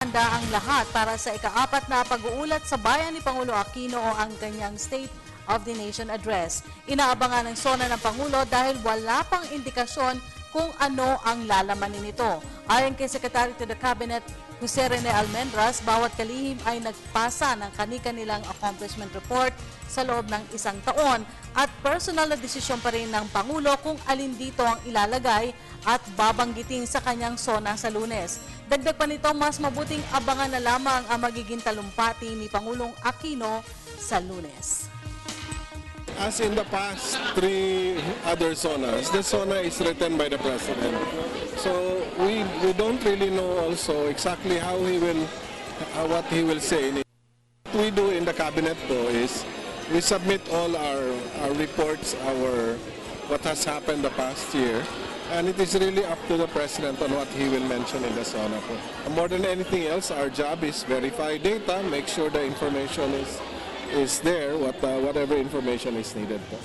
nakahanda ang lahat para sa ika-4 na pag-uulat sa bayan ni Pangulo Aquino o ang kanyang State of the Nation Address. Inaabangan ng SONA ng Pangulo dahil wala pang indikasyon kung ano ang lalamanin nito. Ayon kay Secretary to the Cabinet Jose Rene Almendras, bawat kalihim ay nagpasa ng kani-kanilang accomplishment report sa loob ng 1 taon at personal na desisyon pa rin ng Pangulo kung alin dito ang ilalagay at babanggitin sa kanyang SONA sa Lunes. Dagdag pa nito, mas mabuting abangan na lamang ang magiging talumpati ni Pangulong Aquino sa Lunes. As in the past 3 other SONAs, the SONA is written by the President. So we don't really know also exactly how he will, what he will say. What we do in the Cabinet though is we submit all our reports, what has happened the past year, and it is really up to the President on what he will mention in the SONA po. More than anything else, our job is verify data, make sure the information is there, whatever information is needed po.